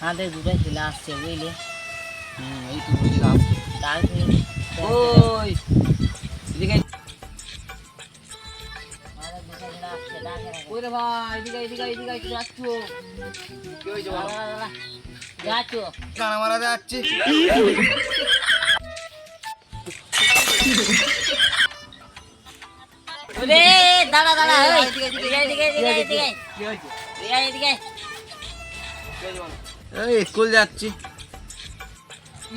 হাতে দুটো ছেলে আসছে বুঝলি। এই তো ওইদিকে আসছে। ওই এদিকে ওরে ভাই এদিকে এদিকে এদিকে এদিকে যাচ্ছ কি হয়েছে বলো? যাচ্ছ গানা মারা যাচ্ছি। ওরে দাঁড়া দাঁড়া এই, ওই এদিকে, এদিকে, এদিকে এদিকে এদিকে কি হয়েছে? এদিকে এই স্কুল যাচ্ছি।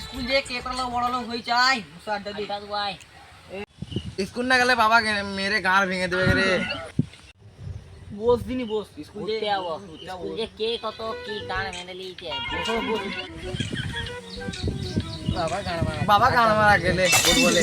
স্কুল যে কে করলো বড় লোক হয়ে চাই আড্ডা দিই। ভাই স্কুল না গেলে বাবা মেরে গাঁড় ভেঙে দেবে রে। বস দিনই বস স্কুল যে ঘুরতে যাবো স্কুল যে কে কত কি গান মেনে লিয়েছে বাবা গান মারা গেলে বলে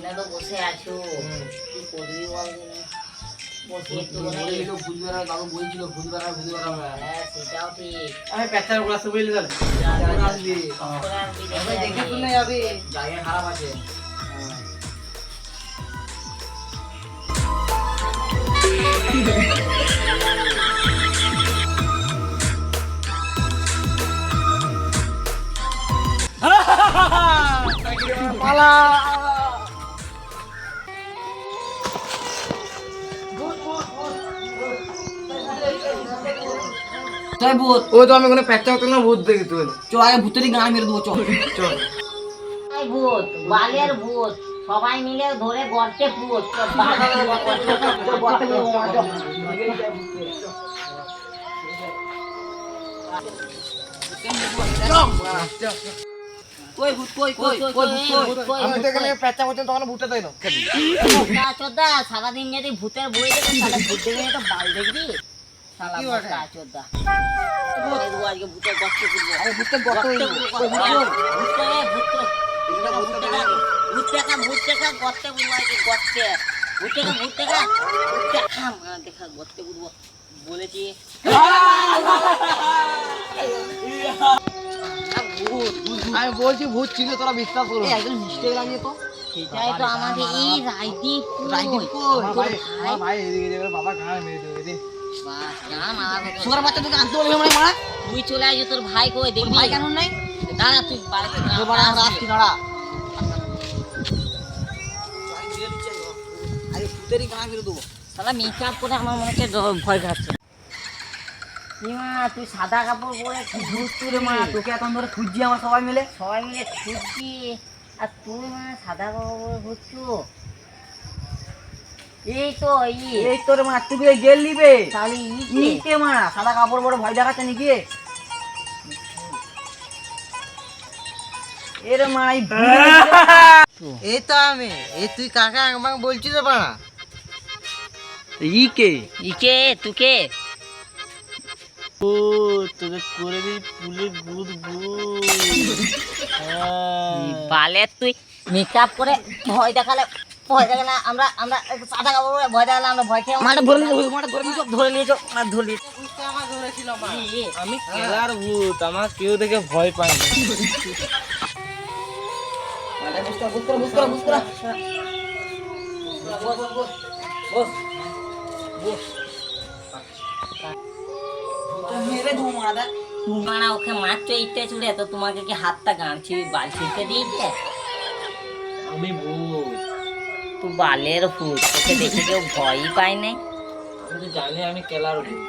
এখানে তো বসে আছো কি করবি বল দিনি বসে একটু করে বাবু বলছিল ভূত বেড়া হ্যাঁ সেটাও ঠিক আমি পেছার ক্লাসে বলি তাহলে আসবি দেখে শুনে যাবি জায়গা খারাপ আছে। পালা ওই তো আমি কোনো প্যাচা হতো না ভূত দেখি তুই চ আগে ভূতেরই গান মেরে দেবো চল চল। এই ভূত বালের ভূত সবাই মিলে ধরে গর্তে ভূত কই ভূত কই কই কই ভূত কই আমি তো গেলে প্যাচা হতো তখন ভূতটা তাই না চোদ্দা সারাদিন যদি ভূতের বই দেখে তাহলে ভূত দেখে একটা বাল দেখবি কি বলে? চোদ্দা আজকে ভূতের গর্তে পুড়বো আরে ভূতের গর্ত ভূত দেখা গর্তে পুড়বো আজকে গর্তে ভূত দেখা মা দেখা গর্তে পুড়বো বলেছি আমি বলছি ভূত ছিল তোরা বিশ্বাস করো একদম ইনস্টাগ্রাম নিয়ে তো সেটাই তো আমাদের এই রাইদীপ ভাই এদিকে যাবে বাবা গান মেরে দেবে রে সুগার বাচ্চা তোকে আনতে বলবে মানে মারা তুই চলে আসবি তোর ভাই কই দেখবি ভাই কেন নাই দাঁড়া তুই বাড়িতে আসছি দাঁড়া আরে ভূতেরই গান মেরে দেবো শালা মেকআপ করে আমার মনে হচ্ছে ভয় খাচ্ছে মা তুই সাদা কাপড় পরে ভূত রে মা তোকে এখন ধরে খুঁজছি আমার সবাই মিলে খুঁজছি আর তুই মা সাদা কাপড় পরে ঘুরছো এই তো এই তোর মা তুই গেল নিবে তাহলে ইকে মা সাদা কাপড় পরে ভয় দেখাচ্ছে নাকি এরে মা এই তো আমি এই তুই কাকা আমাকে বলছিস তো পাড়া ইকে ইকে তুকে ও তোকে করে দিই পুলে গুদ গুদ বালের তুই মেকআপ করে ভয় দেখালে আমরা আমরা সাদা কাপড় পরে ভয় দেখালে আমরা ভয় খেয়ে মাঠে ধরে নিয়েছো আমি খেলার ভূত আমার কেউ দেখে ভয় পায় না মারা ওকে মারছো ইটে চুড়ে তো তোমাকে কি হাতটা গাঁড়ছি বাল ছিটতে দিয়েছে আমি ভূত তুই বালের ভূত তোকে দেখে কেউ ভয়ই পায় নাই আমি তো জানি আমি খেলার ভূত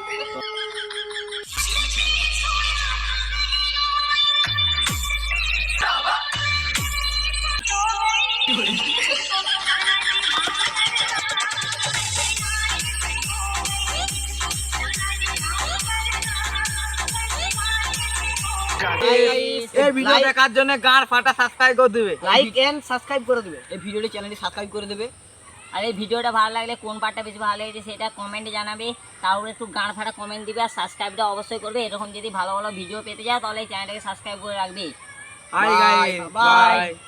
এই ভিডিও দেখার জন্য গাঁর ফাটা সাবস্ক্রাইব করে দিবে লাইক এন্ড সাবস্ক্রাইব করে দিবে এই ভিডিওটি চ্যানেলটি সাবস্ক্রাইব করে দেবে আর এই ভিডিওটা ভালো লাগলে কোন পার্টটা বেশি ভালো লেগেছে সেটা কমেন্টে জানাবে তারপরে একটু গান ফাটা কমেন্ট দিবে আর সাবস্ক্রাইবটা অবশ্যই করবে এরকম যদি ভালো ভালো ভিডিও পেতে যাও তাহলে এই চ্যানেলটাকে সাবস্ক্রাইব করে রাখবে Hi guys. Bye. Bye.